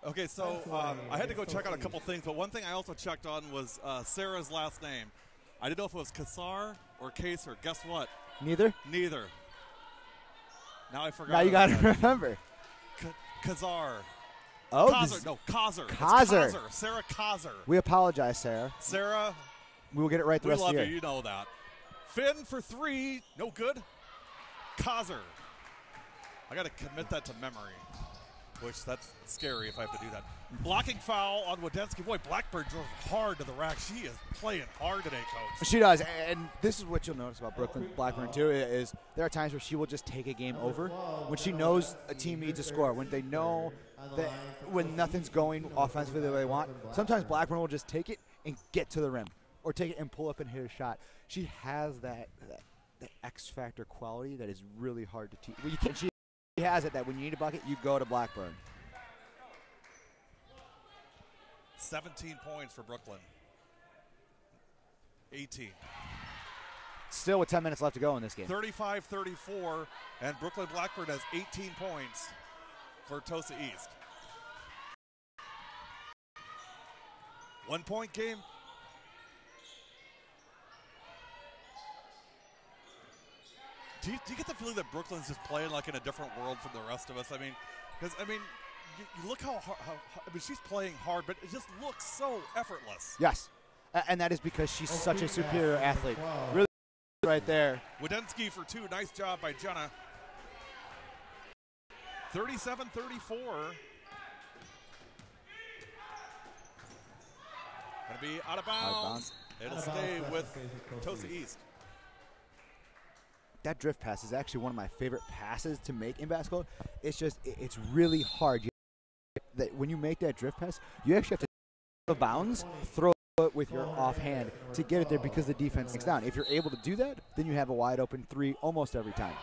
Okay, so I had to go check out a couple things, but one thing I also checked on was Sarah's last name. I didn't know if it was Kassar or Kaser. Guess what? Neither? Neither. Now I forgot. Now you got to remember. Kazar. Oh, Kazar. No, Kazar. Kazar. Sarah Kazar. We apologize, Sarah. Sarah. We will get it right the rest of the year. We love you. You know that. Finn for 3. No good. Kazar. I got to commit that to memory, which that's scary if I have to do that. Blocking foul on Wadensky. Boy, Blackburn drove hard to the rack. She is playing hard today, Coach. She does, and this is what you'll notice about Blackburn too, is there are times where she will just take a game over when she knows a team needs a score, when they know that when nothing's going offensively the way they want. Sometimes Blackburn will just take it and get to the rim, or take it and pull up and hit a shot. She has that X-factor quality that is really hard to teach. Well, she has it that when you need a bucket, you go to Blackburn. 17 points for Brooklyn. 18. Still with 10 minutes left to go in this game. 35-34, and Brooklyn Blackburn has 18 points for Tosa East. 1 point game. Do you get the feeling that Brooklyn's just playing like in a different world from the rest of us? I mean, because you look how she's playing hard, but it just looks so effortless. Yes, and that is because she's such a superior athlete. Really right there. Wadensky for 2. Nice job by Jenna. 37-34. Going to be out of bounds. It'll stay with Tosa East. That drift pass is actually one of my favorite passes to make in basketball. It's really hard. That when you make that drift pass, you actually have to out of bounds, throw it with your offhand to get it there because the defense is down. If you're able to do that, then you have a wide open 3 almost every time.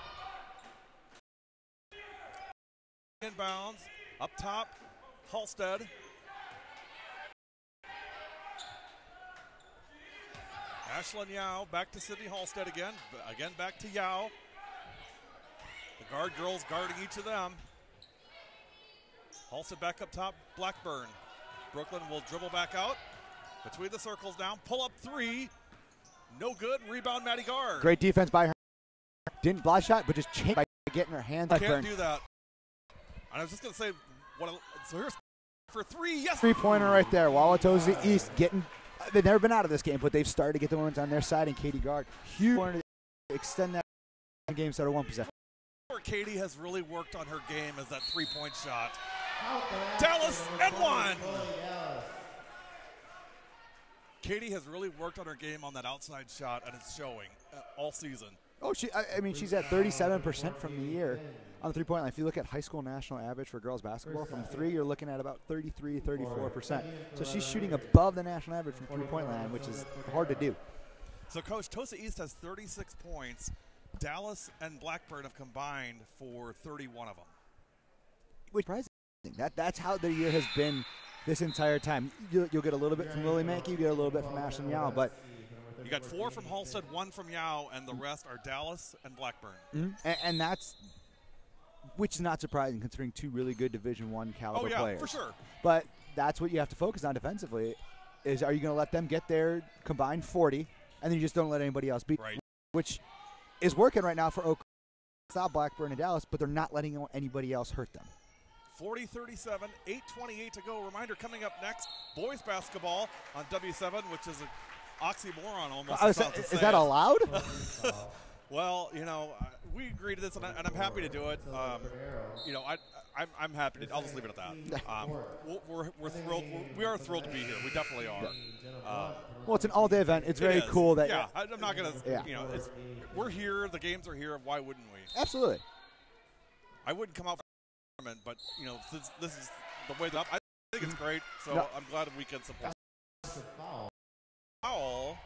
Inbounds, up top, Halstead. Ashlyn Yao back to Sydney Halstead again. Again back to Yao. The guard girls guarding each of them. Halstead back up top, Blackburn. Brooklyn will dribble back out. Between the circles now. Pull up 3. No good. Rebound, Maddie Gard. Great defense by her. Didn't block shot, but just changed by getting her hands. Can't do that. I was just going to say, so here's for 3. Yes. 3-pointer right there. Wauwatosa East getting. They've never been out of this game, but they've started to get the ones on their side, and Katie Gard. Huge point to extend that game set of 1 possession. Katie has really worked on her game as that 3-point shot. Dallas and 1. Katie has really worked on her game on that outside shot, and it's showing all season. Oh, she's at 37% from the year on the 3-point line. If you look at high school national average for girls basketball, from 3, you're looking at about 33, 34%. So she's shooting above the national average from 3-point line, which is hard to do. So, Coach, Tosa East has 36 points. Dallas and Blackburn have combined for 31 of them. Which is surprising. That's how the year has been this entire time. You'll get a little bit from Lily Mankey, you get a little bit from Ashlyn Yao, but you got 4 from Halstead, 1 from Yao, and the rest are Dallas and Blackburn. Mm-hmm. And that's, which is not surprising considering 2 really good Division I caliber players. Oh, yeah, for sure. But that's what you have to focus on defensively, is are you going to let them get their combined 40, and then you just don't let anybody else beat, right. Which is working right now for Oak. It's not Blackburn and Dallas, but they're not letting anybody else hurt them. 40-37, 8:28 to go. Reminder coming up next, boys basketball on W7, which is an oxymoron almost. Is that allowed? Well, we agreed to this, and I'm happy to do it. I'm happy to. I'll just leave it at that. We're thrilled. We are thrilled to be here. We definitely are. Well, it's an all-day event. It's very cool that. Yeah, I'm not gonna. Yeah. We're here. The games are here. Why wouldn't we? Absolutely. I wouldn't come out for the tournament, but this is the way that I think it's great. So I'm glad we can support. Foul.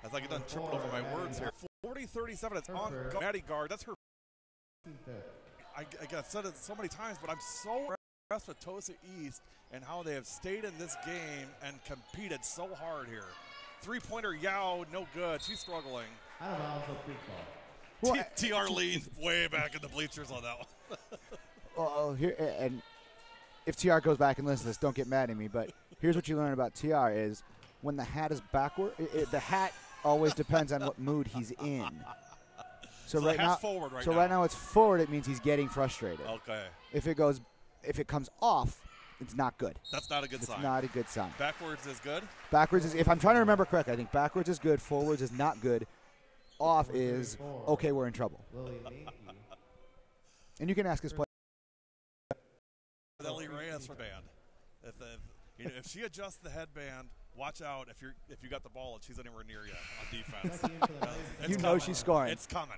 As I get done tripping over my words here. 40-37. It's on Maddie Gard. That's her. I said it so many times, but I'm so impressed with Tosa East and how they have stayed in this game and competed so hard here. 3-pointer Yao, no good. She's struggling. TR leans way back in the bleachers on that one. Well, here and if TR goes back and listens to this, don't get mad at me, but here's what you learn about TR is when the hat is backward, the hat always depends on what mood he's in. So right now, forward right now it's forward. It means he's getting frustrated. Okay. If it comes off, it's not good. That's not a good sign. It's not a good sign. Backwards is good? Backwards is, if I'm trying to remember correctly, I think backwards is good, forwards is not good, off is, okay, we're in trouble. And you can ask his player. Ellie Reyes for band. If she adjusts the headband, watch out if you got the ball and she's anywhere near you on defense. You know she's scoring. It's coming.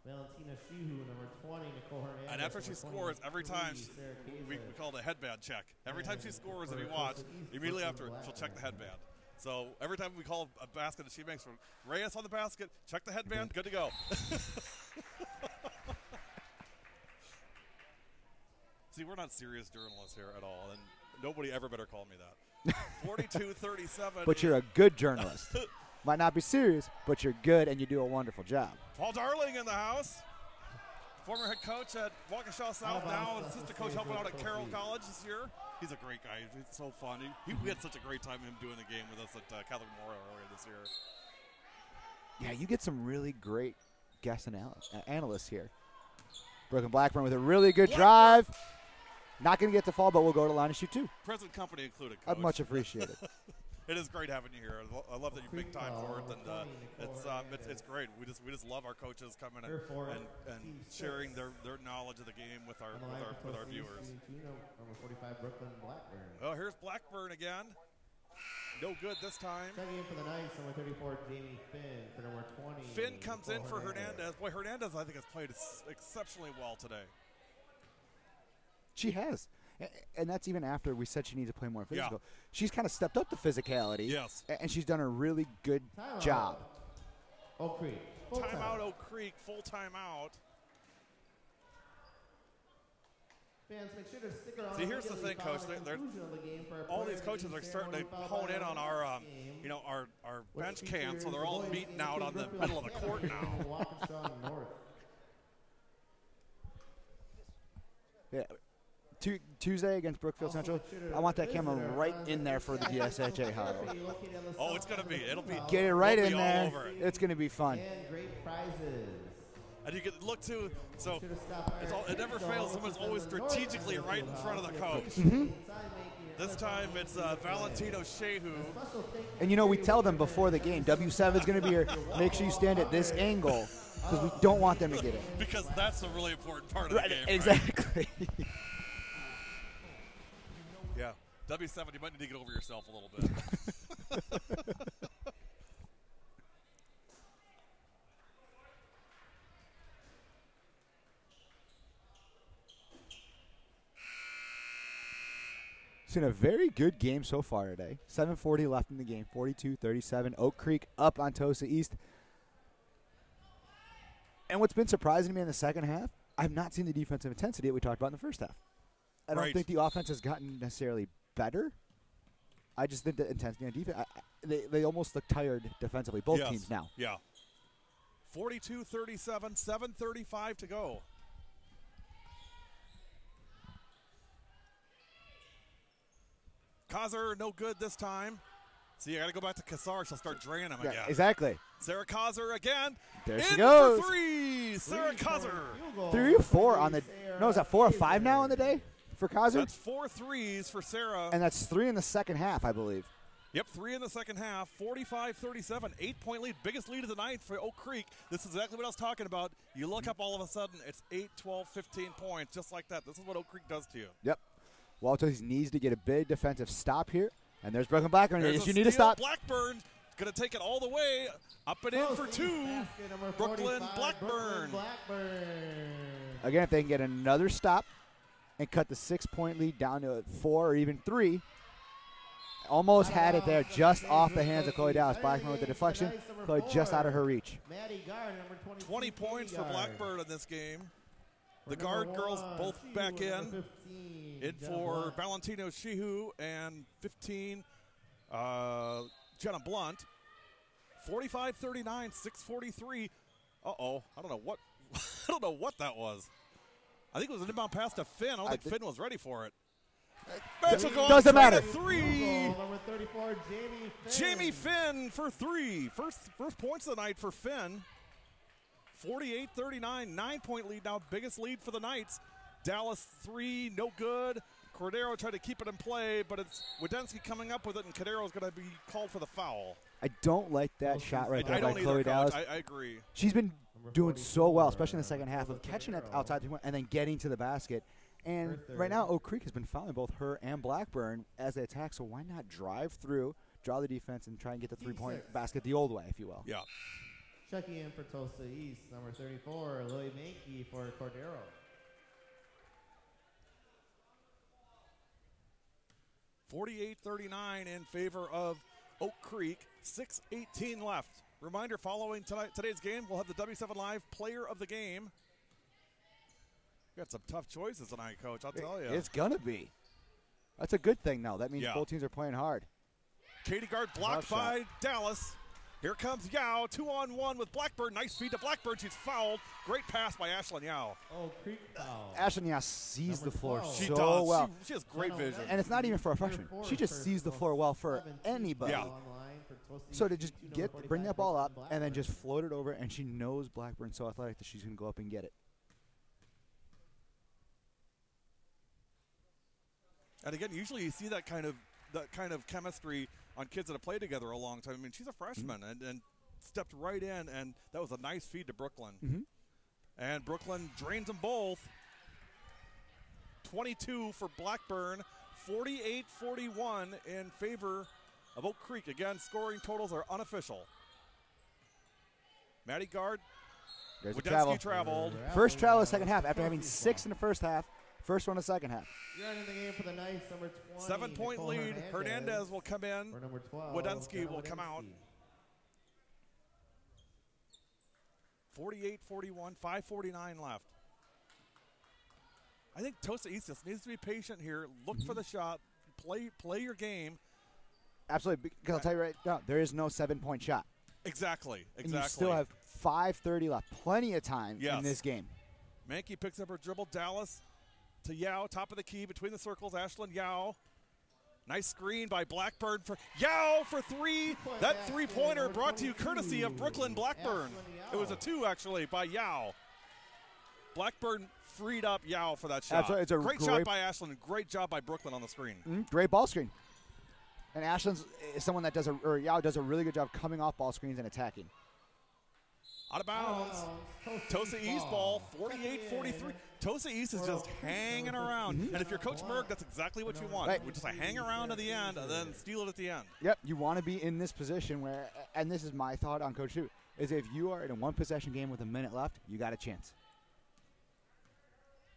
Valentina Shehu, number 20, Nicole Hernandez. And after she scores, every time we call it a headband check. Every time she scores, if you watch, immediately after she'll check the headband. So every time we call a basket that she makes from Reyes on the basket, check the headband, good to go. See, we're not serious journalists here at all, and nobody ever better call me that. 42-37. But you're a good journalist. Might not be serious, but you're good and you do a wonderful job. Paul Darling in the house. Former head coach at Waukesha South, now assistant coach helping out at Carroll College this year. He's a great guy. He's so fun. We had such a great time him doing the game with us at Catholic Memorial earlier this year. Yeah, you get some really great guest analysts here. Brooklyn Blackburn with a really good drive. Not going to get the fall, but we'll go to line and shoot two. Present company included, Coach. Much appreciated. It is great having you here. I love that you big time for it, and it's great. We just love our coaches coming and sharing their knowledge of the game with our viewers. Number 45, Brooklyn Blackburn. Oh, here's Blackburn again. No good this time. Checking in for the Knights, number 34, Jamie Finn. For number 20, Finn comes in for Hernandez. Boy, Hernandez I think has played exceptionally well today. She has. And that's even after we said she needs to play more physical. Yeah. She's kind of stepped up the physicality. Yes. And she's done a really good job. Oak Creek. Timeout, Oak Creek. Full timeout. Fans, make sure to stick around. See, here's the thing, Coach. All these coaches are starting to hone in on our, our bench cam, so they're all meeting out on the middle of the court now. Yeah. Tuesday against Brookfield Central, I want that camera right in there for the DSHA huddle. Oh, it's going to be. It'll be. Get it right in all there. Over it. It's going to be fun. And great prizes. And you can look to, so it never fails. Someone's always strategically right in front of the coach. Mm-hmm. This time it's Valentino Shehu. And you know, we tell them before the game, W7 is going to be here. Make sure you stand at this angle because we don't want them to get it. Because that's a really important part of the game. Exactly. Right? Yeah. W7, you might need to get over yourself a little bit. It's been a very good game so far today. 7:40 left in the game. 42-37. Oak Creek up on Tosa East. And what's been surprising to me in the second half, I've not seen the defensive intensity that we talked about in the first half. I don't think the offense has gotten necessarily better. I just think the intensity on defense, they almost look tired defensively, both teams now. Yeah. 42-37, 7:35 to go. Kaiser, no good this time. See, you got to go back to Kassar. She'll start draining him again. Exactly. Sarah Kaiser again. There she goes. For three. Sarah Kaiser. 3 or 4 on the – no, is that 4 or 5 now on the day for Kaiser? That's 4 threes for Sarah. And that's 3 in the second half, I believe. Yep, 3 in the second half. 45-37, 8-point lead. Biggest lead of the ninth for Oak Creek. This is exactly what I was talking about. You look up all of a sudden, it's 8, 12, 15 points, just like that. This is what Oak Creek does to you. Yep. Walters needs to get a big defensive stop here. And there's Brooklyn Blackburn. Yes, you need to stop. Blackburn going to take it all the way. Up and in for 2. Brooklyn Blackburn. Again, if they can get another stop and cut the 6-point lead down to 4 or even 3. Almost had it there just off the hands of Chloe Dallas. Blackburn with the deflection. Chloe just out of her reach. 20 points for Blackburn in this game. The guard girls both back in for Valentino Shehu and 15, Jenna Blunt. 45-39, 6:43. Uh-oh, I don't know what that was. I think it was an inbound pass to Finn. I don't think Finn was ready for it. Doesn't matter. Three. Number 34, Jamie Finn for three. First points of the night for Finn. 48-39, 9-point lead now. Biggest lead for the Knights. Dallas 3, no good. Cordero tried to keep it in play, but it's Wadensky coming up with it, and Cordero's going to be called for the foul. I don't like that shot right there I by don't Chloe either, Dallas. I agree. She's been doing so well, especially in the second half, of catching it outside the point and then getting to the basket. And right now, Oak Creek has been fouling both her and Blackburn as they attack, so why not drive through, draw the defense, and try and get the three-point basket the old way, if you will. Yeah. Checking in for Tulsa East, number 34, Lily Mankey for Cordero. 48-39 in favor of Oak Creek. 6:18 left. Reminder, following today's game, we'll have the W7 Live Player of the Game. We got some tough choices tonight, Coach, I'll tell you. It's going to be. That's a good thing, though. That means both teams are playing hard. Katie Gard blocked by Dallas. Here comes Yao, 2-on-1 with Blackburn. Nice feed to Blackburn. She's fouled. Great pass by Ashlyn Yao. Oh, Creek foul. Ashlyn Yao sees the floor She so does. well. She has great vision. And it's not even for a freshman. She just sees the floor well for anybody. Yeah. So to just bring that ball up and then just float it over, and she knows Blackburn's so athletic that she's going to go up and get it. And again, usually you see that kind of chemistry on kids that have played together a long time. I mean, she's a freshman and stepped right in, and that was a nice feed to Brooklyn. And Brooklyn drains them both. 22 for Blackburn, 48-41 in favor of Oak Creek. Again, scoring totals are unofficial. Maddie Gard, Wadensky traveled. First travel of the second half after having 6 in the first half. First one in the second half. You're in the game for the Knights, number 20. 7-point Nicole lead. Hernandez will come in. For number 12, Wadensky will come out. 48-41, 5:49 left. I think Tosa East just needs to be patient here. Look for the shot. Play your game. Absolutely. Because I'll tell you right now, there is no 7-point shot. Exactly. And you still have 5:30 left. Plenty of time in this game. Mankey picks up her dribble. Dallas to Yao, top of the key between the circles. Ashlyn Yao. Nice screen by Blackburn for Yao for three. That three-pointer brought to you courtesy of Brooklyn Blackburn. It was a 2, actually, by Yao. Blackburn freed up Yao for that shot. It's a great shot by Ashlyn. Great job by Brooklyn on the screen. Great ball screen. And Ashlyn's is someone that Yao does a really good job coming off ball screens and attacking. Out of bounds. Tosa East ball, 48-43. Tosa East is just hanging around. And if you're Coach Merg, that's exactly what you want. Right. We just hang around to the end and then steal it at the end. Yep, you want to be in this position where, and this is my thought on Coach 2, is if you are in a one-possession game with a minute left, you got a chance.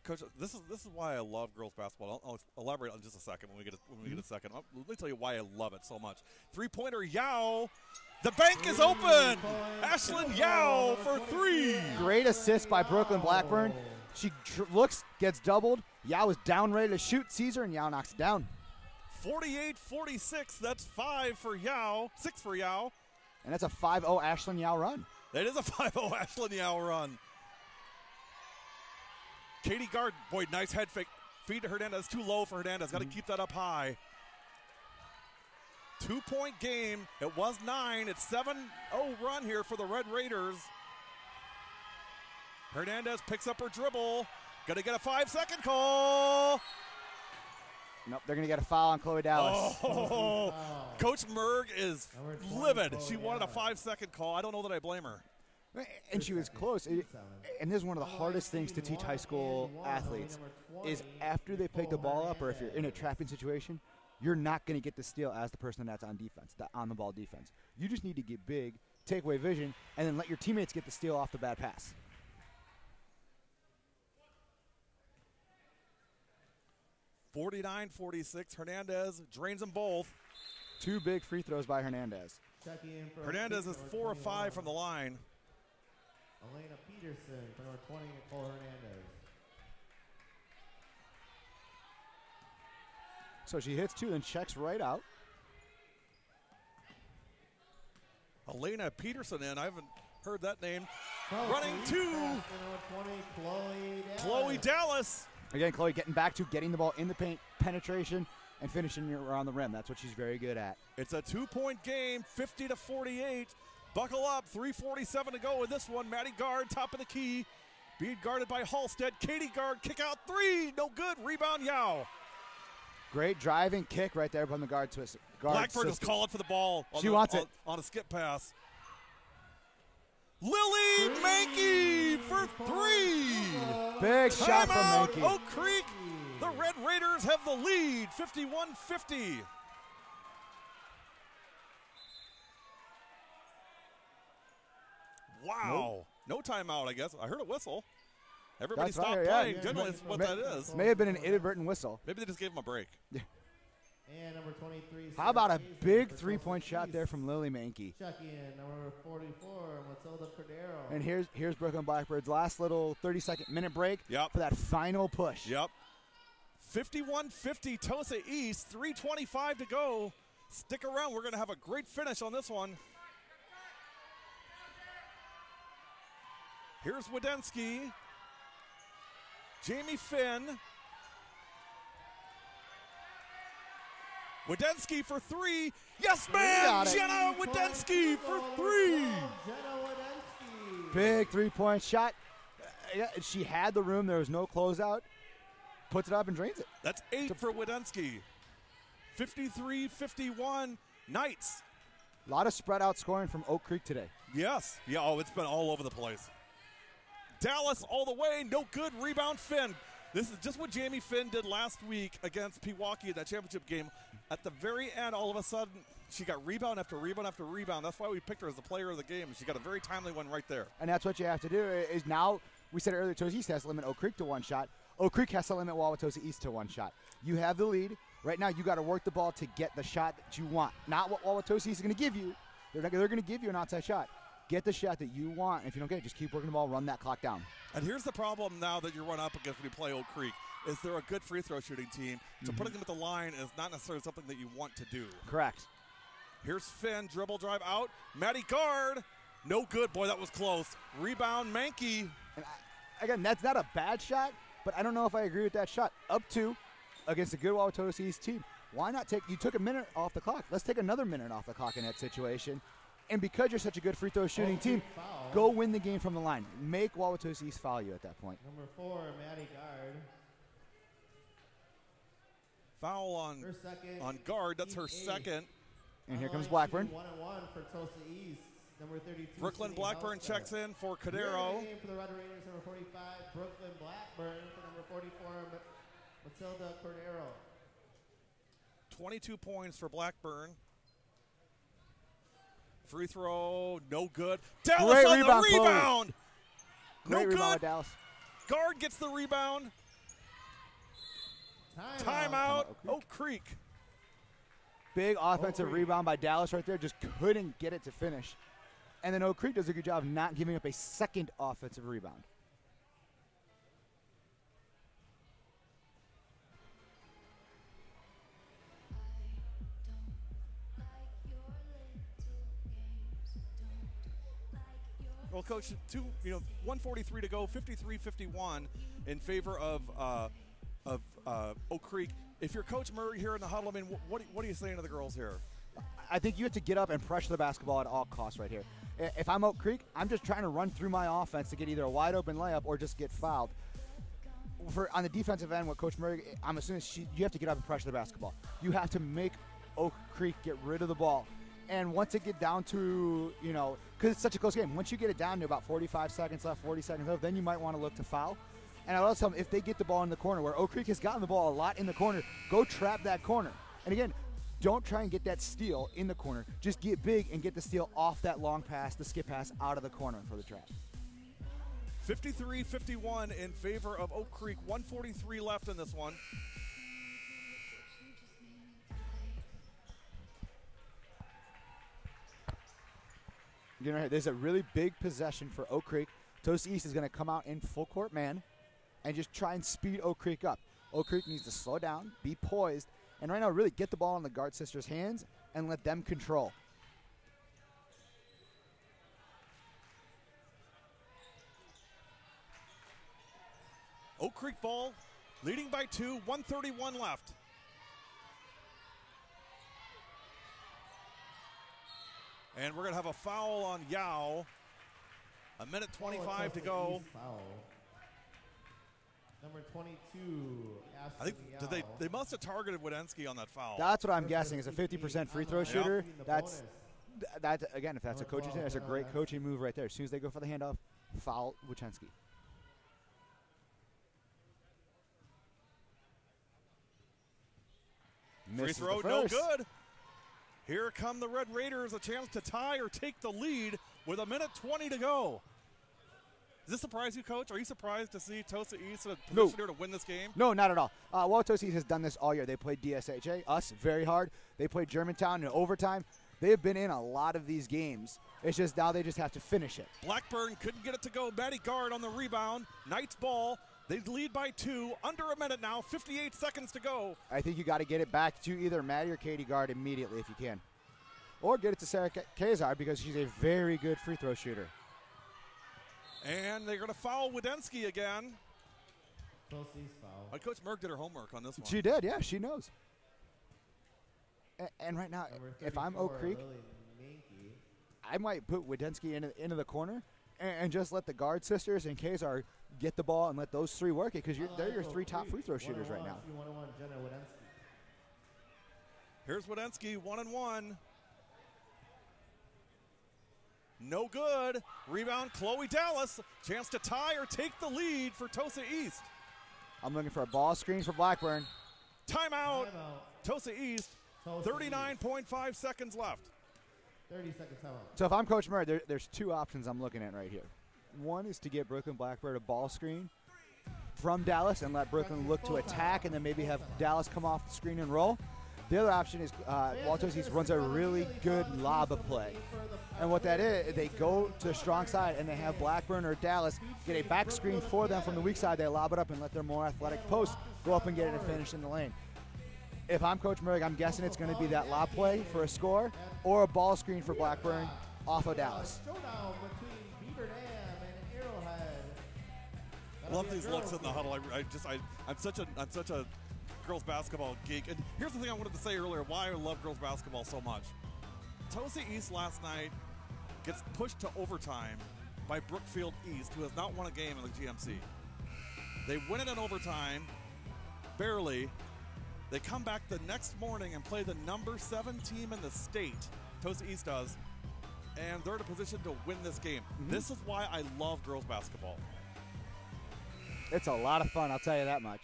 Coach, this is why I love girls basketball. I'll elaborate on just a second when we get a second. Let me tell you why I love it so much. Three-pointer Yao. The bank is open. Ashlyn Yao for 3. Great assist by Brooklyn Blackburn. She looks, gets doubled. Yao is down ready to shoot, sees her, and Yao knocks it down. 48-46. That's 5 for Yao. 6 for Yao. And that's a 5-0 Ashlyn Yao run. That is a 5-0 Ashlyn Yao run. Katie Gard, boy, nice head fake. Feed to Hernandez. Too low for Hernandez. Got to keep that up high. 2-point game. It was 9. It's 7-0 run here for the Red Raiders. Hernandez picks up her dribble. Gonna get a 5-second call. Nope, they're going to get a foul on Chloe Dallas. Oh, Coach Merg is livid. She wanted a 5-second call. I don't know that I blame her. And she was close. And this is one of the hardest things to teach high school athletes is after they pick the ball up or if you're in a trapping situation, you're not going to get the steal as the person that's on defense, the on-the-ball defense. You just need to get big, take away vision, and then let your teammates get the steal off the bad pass. (49-46). Hernandez drains them both. 2 big free throws by Hernandez. Hernandez is 4 of 5 from the line. Elena Peterson for number 20, Nicole Hernandez. So she hits 2 and checks right out. Elena Peterson in. I haven't heard that name. running to Chloe Dallas. Again, Chloe getting back to getting the ball in the paint, penetration, and finishing around the rim. That's what she's very good at. It's a 2-point game, 50-48. Buckle up, 3:47 to go in this one. Maddie Gard, top of the key. Being guarded by Halstead. Katie Gard, kick out three. No good. Rebound, Yao. Great driving kick right there from the guard twist. Blackburn is calling for the ball. She wants it. On a skip pass. Lily Mankey for three. Big shot from Mankey. Oak Creek. The Red Raiders have the lead, 51-50. Wow. No timeout, I guess. I heard a whistle. Everybody stopped playing. Yeah. Generally, that's what that is. May have been an inadvertent whistle. Maybe they just gave him a break. Yeah. And number 23. How about a big three-point shot there from Lily Mankey? Check in, number 44, Matilda Cordero. And here's Brooklyn Blackbird's last little 30-minute break for that final push. Yep. 51-50, Tosa East, 3:25 to go. Stick around. We're going to have a great finish on this one. Here's Wadensky. Jamie Finn. Wadensky for three. Yes, ma'am! Jenna Wadensky for three. Big three-point shot. She had the room. There was no closeout. Puts it up and drains it. That's 8 for Wadensky. 53-51 Knights. A lot of spread-out scoring from Oak Creek today. Yes. Yeah, oh, it's been all over the place. Dallas all the way, no good. Rebound Finn. This is just what Jamie Finn did last week against Pewaukee in that championship game. At the very end, all of a sudden, she got rebound after rebound after rebound. That's why we picked her as the player of the game. She got a very timely one right there. And that's what you have to do is now, we said earlier, Tosa East has to limit Oak Creek to one shot. Oak Creek has to limit Wauwatosa East to one shot. You have the lead. Right now, you got to work the ball to get the shot that you want. Not what Wauwatosa East is going to give you. They're going to give you an outside shot. Get the shot that you want. If you don't get it, just keep working the ball, run that clock down. And here's the problem now that you run up against when you play Oak Creek, is they're a good free throw shooting team. So putting them at the line is not necessarily something that you want to do. Correct. Here's Finn, dribble drive out. Maddie Gard, no good. Boy, that was close. Rebound, Mankey. And again, that's not a bad shot, but I don't know if I agree with that shot. Up 2 against a good Wauwatosa East team. Why not you took a minute off the clock. Let's take another minute off the clock in that situation. And because you're such a good free throw shooting team, go win the game from the line. Make Wauwatosa East foul you at that point. Number 4, Maddie Gard. Foul on Gard. That's her second. And here comes Blackburn. 1-1 for Tosa East. Number 32. Brooklyn Blackburn checks in for Cordero. For the Red Raiders, number 45. Brooklyn Blackburn for number 44. Matilda Cordero. 22 points for Blackburn. Free throw, no good. Dallas Great on rebound, the rebound. Great No rebound good. Dallas. Gard gets the rebound. Timeout. Oak Creek. Big offensive rebound by Dallas right there. Just couldn't get it to finish. And then Oak Creek does a good job of not giving up a second offensive rebound. Well, Coach, 1:43 to go, 53-51 in favor of Oak Creek. If you're Coach Murray here in the huddle, I mean, what are you saying to the girls here? I think you have to get up and pressure the basketball at all costs right here. If I'm Oak Creek, I'm just trying to run through my offense to get either a wide open layup or just get fouled. On the defensive end, what Coach Murray, I'm assuming you have to get up and pressure the basketball. You have to make Oak Creek get rid of the ball. And once it get down to, because it's such a close game, once you get it down to about 45 seconds left, 40 seconds left, then you might want to look to foul. And I also tell them, if they get the ball in the corner, where Oak Creek has gotten the ball a lot in the corner, go trap that corner. And again, don't try and get that steal in the corner. Just get big and get the steal off that long pass, the skip pass, out of the corner for the trap. 53-51 in favor of Oak Creek. 1:43 left in this one. There's a really big possession for Oak Creek. Tosa East is going to come out in full court man and just try and speed Oak Creek up. Oak Creek needs to slow down, be poised, and right now really get the ball in the guard sisters' hands and let them control. Creek ball, leading by 2, 1:31 left. And we're going to have a foul on Yao. A minute 25 to go. Foul. Number 22, I think Ashley they must have targeted Wadensky on that foul. That's what I'm guessing. Is a 50% free throw shooter. Yep. That's again, if that's a coaching thing, that's a great coaching move right there. As soon as they go for the handoff, foul Wojciechowski. Free throw, no good. Here come the Red Raiders, a chance to tie or take the lead with a minute 20 to go. Does this surprise you, Coach? Are you surprised to see Tosa East in a position here to win this game? No, not at all. Tosa East has done this all year. They played DSHA, us, very hard. They played Germantown in overtime. They have been in a lot of these games. It's just now they just have to finish it. Blackburn couldn't get it to go. Maddie Guard on the rebound. Knights ball. They lead by 2. Under a minute now. 58 seconds to go. I think you got to get it back to either Maddie or Katie Guard immediately if you can. Or get it to Sarah Kazar because she's a very good free throw shooter. And they're going to foul Wadensky again. Foul. Coach Merck did her homework on this one. She did, yeah, she knows. And right now, if I'm Oak Creek, I might put Wadensky into the corner and just let the Guard sisters and Kazar get the ball and let those 3 work it because they're your 3 top free throw shooters right now. Here's Wadensky, 1-1. No good. Rebound, Chloe Dallas. Chance to tie or take the lead for Tosa East. I'm looking for a ball screen for Blackburn. Timeout. Tosa East. 39.5 seconds left. 30 seconds timeout. So if I'm Coach Murray, there's 2 options I'm looking at right here. One is to get Brooklyn Blackbird a ball screen from Dallas and let Brooklyn look to attack and then maybe have Dallas come off the screen and roll. The other option is Walters East runs a really good lob play. And what that is, they go to the strong side and they have Blackburn or Dallas get a back screen for them from the weak side. They lob it up and let their more athletic post go up and get it and finish in the lane. If I'm Coach Merrick, I'm guessing it's going to be that lob play for a score or a ball screen for Blackburn off of Dallas. Showdown between Beaver Dam and Arrowhead. Love these looks in the huddle. I'm such a girls basketball geek. And here's the thing I wanted to say earlier, why I love girls basketball so much. Tosa East last night gets pushed to overtime by Brookfield East, who has not won a game in the GMC. They win it in overtime, barely. They come back the next morning and play the number 7 team in the state, Tosa East does, and they're in a position to win this game. Mm-hmm. This is why I love girls basketball. It's a lot of fun, I'll tell you that much.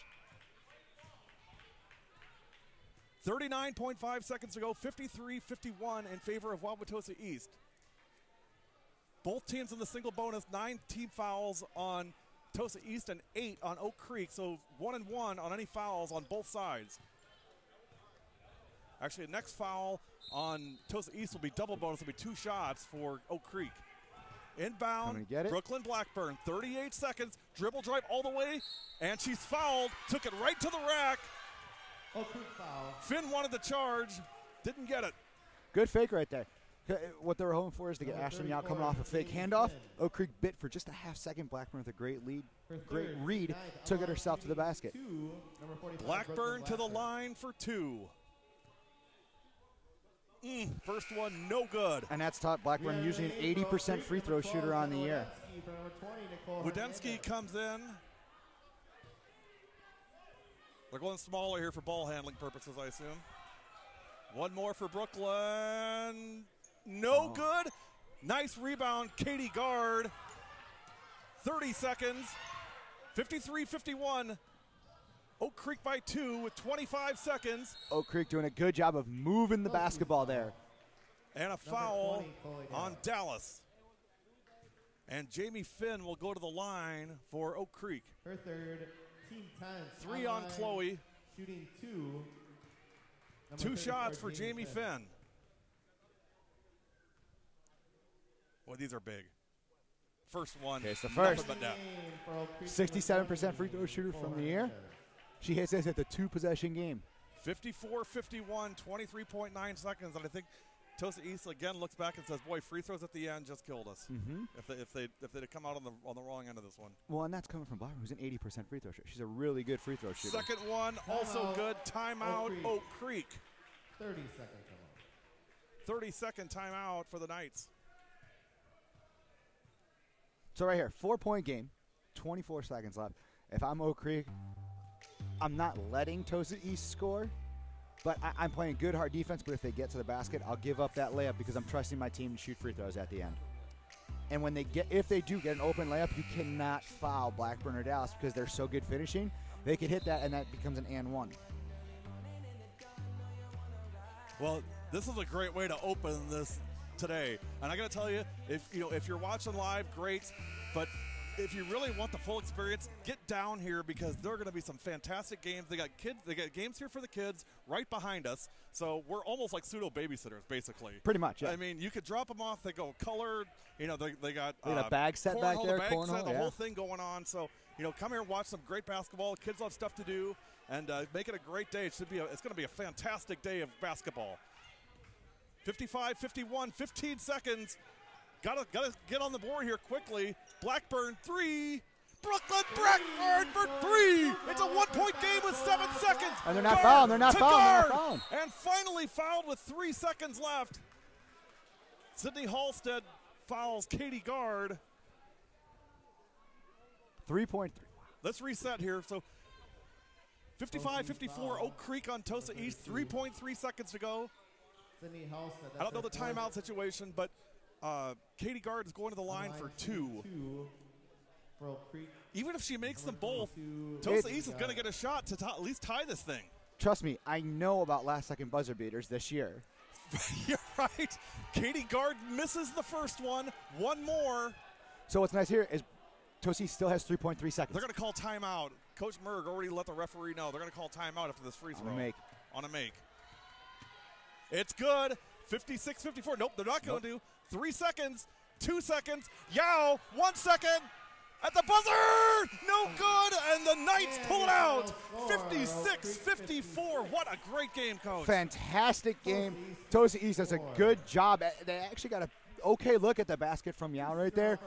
39.5 seconds to go, 53-51 in favor of Wauwatosa East. Both teams in the single bonus, 9 team fouls on Tosa East and 8 on Oak Creek, so 1-1 on any fouls on both sides. Actually, the next foul on Tosa East will be double bonus. It'll be 2 shots for Oak Creek. Inbound, Brooklyn Blackburn, 38 seconds, dribble drive all the way, and she's fouled, took it right to the rack. Oak Creek foul. Finn wanted the charge, didn't get it. Good fake right there. What they were hoping for is to get Ashley out coming off a fake handoff. Oak Creek bit for just a half second. Blackburn with a great read, took it herself to the basket. Blackburn to the line for 2. First one, no good. And that's taught Blackburn usually an 80% free throw shooter on the year. Wadensky comes in. They're going smaller here for ball handling purposes, I assume. One more for Brooklyn. No good. Nice rebound, Katie Guard. 30 seconds. 53-51. Oak Creek by 2 with 25 seconds. Oak Creek doing a good job of moving the basketball there. And a foul on Dallas. And Jamie Finn will go to the line for Oak Creek. Her third, team times. 3 on Chloe. Shooting 2. 2 shots for Jamie Finn. Well, these are big. First one. Okay, it's the first. 67% free throw shooter from the year. She hits this at the 2-possession game. 54-51, 23.9 seconds. And I think Tosa East again looks back and says, "Boy, free throws at the end just killed us." Mm-hmm. If they'd come out on the wrong end of this one. Well, and that's coming from Blackburn, who's an 80% free throw shooter. She's a really good free throw shooter. Second one, also good. Timeout, Oak Creek. 30 seconds timeout. 30-second timeout for the Knights. So right here, 4-point game, 24 seconds left. If I'm Oak Creek, I'm not letting Tosa East score, but I'm playing good, hard defense. But if they get to the basket, I'll give up that layup because I'm trusting my team to shoot free throws at the end. And when if they do get an open layup, you cannot foul Blackburn or Dallas because they're so good finishing. They could hit that, and that becomes an and one. Well, this is a great way to open this today. And I got to tell you, if you're watching live, great. But if you really want the full experience, get down here because there are going to be some fantastic games. They got games here for the kids right behind us. So we're almost like pseudo babysitters, basically. Pretty much, yeah. I mean, you could drop them off. They go colored. They got a bag set back there, cornhole, the whole thing going on. So come here and watch some great basketball. Kids have stuff to do, and make it a great day. It's going to be a fantastic day of basketball. 55-51, 15 seconds. Gotta get on the board here quickly. Blackburn 3. Brooklyn Blackburn for 3. It's a 1-point game with 7 seconds. And they're not fouled. They're not fouled. And finally fouled with 3 seconds left. Sydney Halstead fouls Katie Guard. 3.3. Let's reset here. So 55-54, Oak Creek on Tosa East. 3.3 seconds to go. Sydney Halstead. I don't know the timeout situation, but Katie Guard is going to the line for 2. For Oak Creek. Even if she makes them both, Tosa East is going to get a shot to at least tie this thing. Trust me, I know about last-second buzzer beaters this year. You're right. Katie Guard misses the first one. One more. So what's nice here is Tosa East still has 3.3 seconds. They're going to call timeout. Coach Merg already let the referee know. They're going to call timeout after this free throw. On a make. It's good. 56-54. Nope, they're not going to do. 3 seconds. 2 seconds. Yao, 1 second. At the buzzer! No good, and the Knights pull it out. 56-54. What a great game, Coach. Fantastic game. Tosa East does a good job. They actually got an okay look at the basket from Yao right there.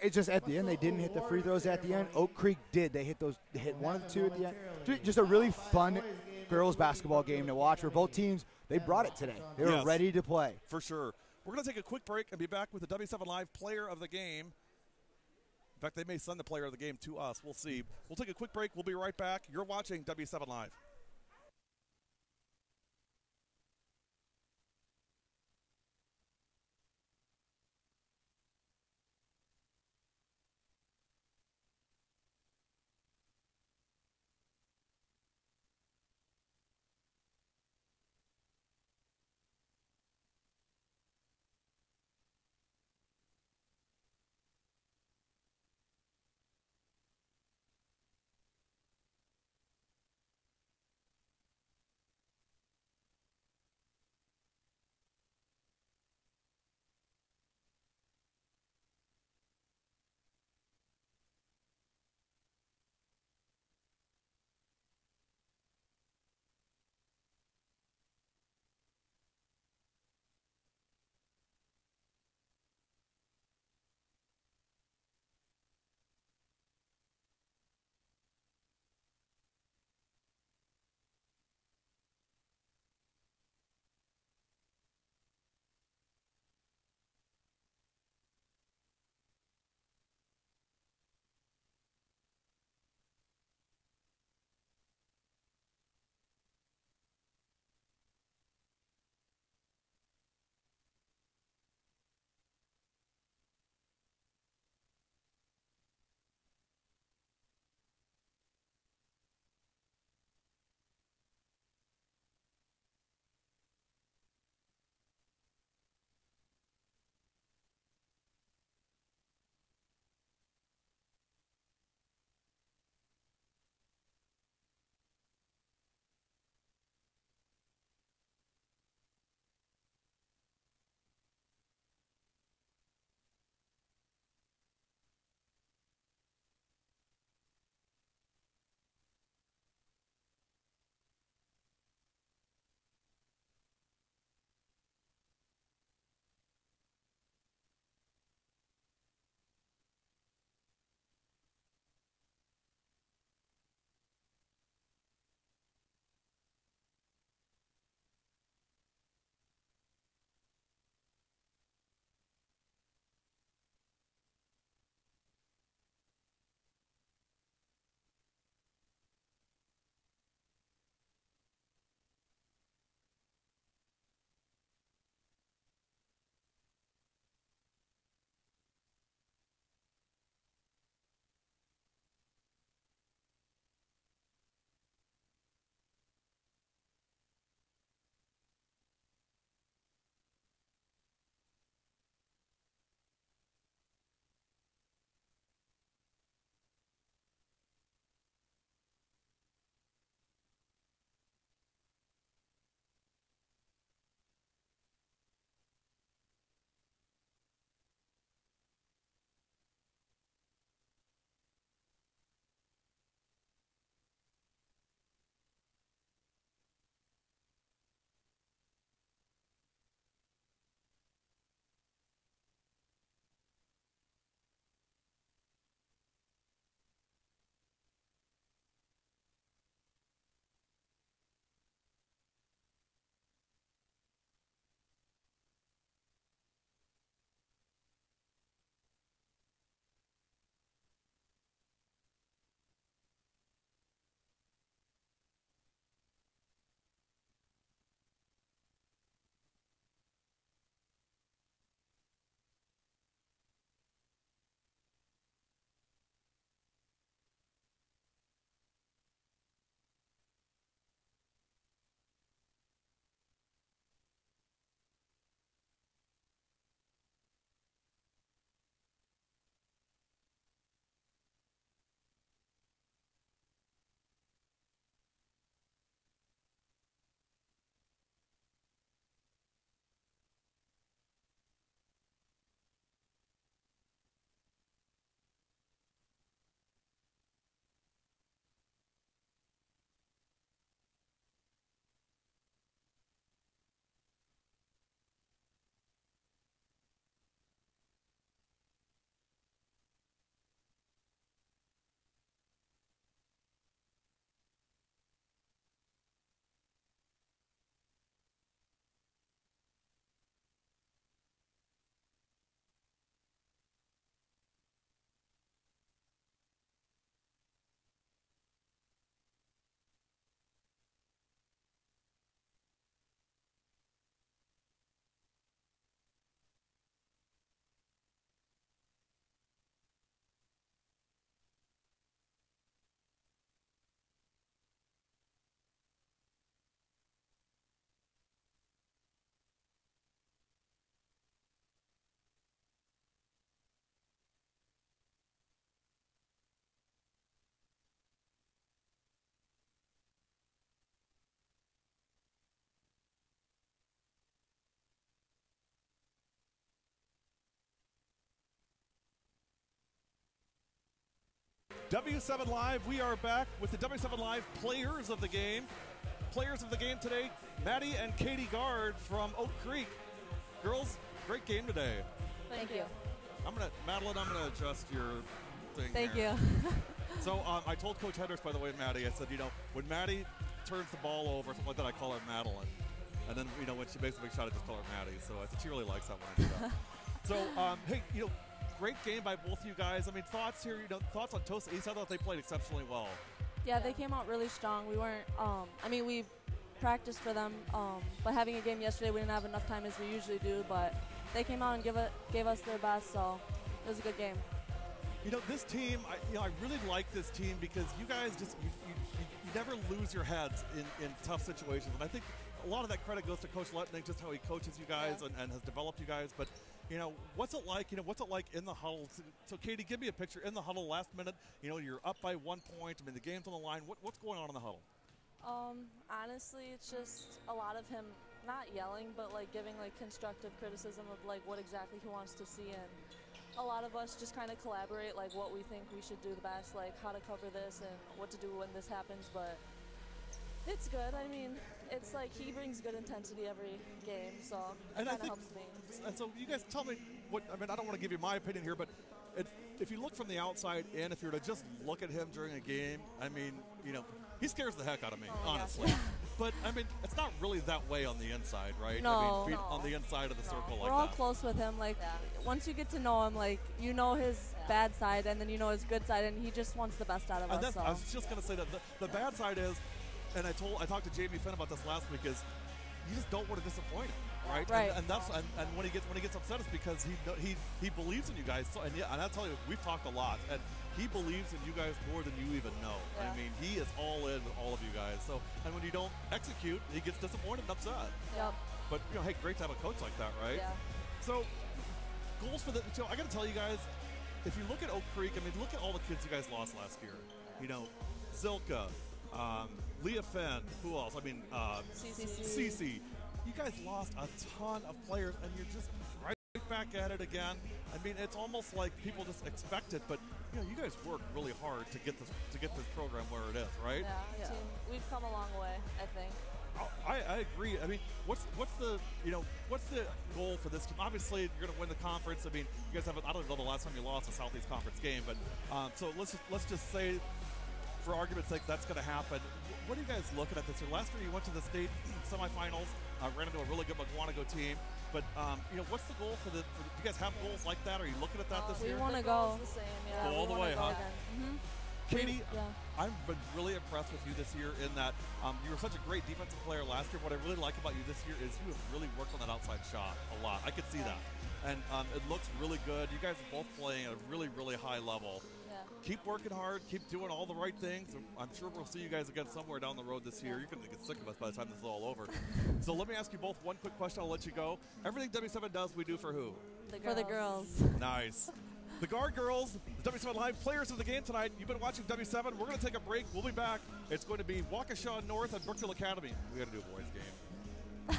It's just at the end, they didn't hit the free throws at the end. Oak Creek did. They hit 1 of the 2 at the end. Just a really fun girls basketball game to watch where both teams, they brought it today. They were ready to play. For sure. We're going to take a quick break and be back with the W7 Live Player of the Game. In fact, they may send the Player of the Game to us. We'll see. We'll take a quick break. We'll be right back. You're watching W7 Live. W7 Live, we are back with the W7 Live players of the game. Players of the game today, Maddie and Katie Gard from Oak Creek. Girls, great game today. Thank you. Madeline, I'm gonna adjust your thing. Thank here. you. So I told Coach Hendricks, by the way, Maddie, I said, when Maddie turns the ball over, something like that, I call her Madeline. And then, when she makes a big shot, I just call her Maddie. So I said she really likes that one. So, hey, great game by both of you guys. I mean, thoughts here, thoughts on Tosa East. I thought they played exceptionally well. Yeah, they came out really strong. We weren't, we practiced for them, but having a game yesterday, we didn't have enough time as we usually do, but they came out and gave us their best, so it was a good game. This team, I really like this team because you guys just, you never lose your heads in tough situations. And I think a lot of that credit goes to Coach Letnick, just how he coaches you guys and has developed you guys. But, what's it like? What's it like in the huddle? So, Katie, give me a picture in the huddle last minute. You're up by 1 point. I mean, the game's on the line. What's going on in the huddle? Honestly, it's just a lot of him not yelling, but giving constructive criticism of what exactly he wants to see, and a lot of us just kind of collaborate what we think we should do the best, how to cover this and what to do when this happens. But it's good. I mean, it's he brings good intensity every game, so it kind of helps me. And so you guys tell me I don't want to give you my opinion here, but if you look from the outside in, if you were to just look at him during a game, he scares the heck out of me, honestly. Yeah. But, it's not really that way on the inside, right? No. On the inside of the circle We're all close with him. Once you get to know him, you know his bad side, and then you know his good side, and he just wants the best out of us. I was just going to say that the bad side is, and I talked to Jamie Finn about this last week, is you just don't want to disappoint him, right? Right. And when he gets upset, it's because he believes in you guys. So, and I'll tell you, we've talked a lot, and he believes in you guys more than you even know. Yeah. I mean, he is all in with all of you guys. So, and when you don't execute, he gets disappointed and upset. Yep. But hey, great to have a coach like that, right? Yeah. So, goals for the. So I got to tell you guys, if you look at Oak Creek, look at all the kids you guys lost last year. Zilka, Leah Finn, who else? Cece. You guys lost a ton of players, and you're just right back at it again. It's almost like people just expect it, but you guys worked really hard to get this program where it is, right? Yeah. We've come a long way, I think. I agree. What's the goal for this team? Obviously, you're going to win the conference. You guys haven't. I don't know the last time you lost a Southeast Conference game, but so let's just say, for argument's sake, that's going to happen. What are you guys looking at this year? Last year, you went to the state semifinals, ran into a really good Mukwonago team. But what's the goal do you guys have goals like that? Are you looking at that this year? We want to go the same. Yeah, go all the way, huh? Mm-hmm. Katie, I've been really impressed with you this year in that you were such a great defensive player last year. What I really like about you this year is you have really worked on that outside shot a lot. I could see that. And it looks really good. You guys are both playing at a really, really high level. Yeah. Keep working hard. Keep doing all the right things. I'm sure we'll see you guys again somewhere down the road this year. You're going to get sick of us by the time this is all over. So let me ask you both one quick question. I'll let you go. Everything W7 does, we do for who? For the girls. Nice. The Gard girls, the W7 Live players of the game tonight. You've been watching W7. We're going to take a break. We'll be back. It's going to be Waukesha North and Brookfield Academy. We got to do a boys game.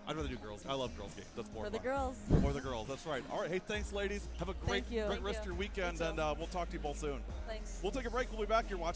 I'd rather do girls. I love girls games. That's more For fun. the girls. For the girls. That's right. All right. Hey, thanks, ladies. Have a great rest of your weekend, and we'll talk to you both soon. Thanks. We'll take a break. We'll be back. You're watching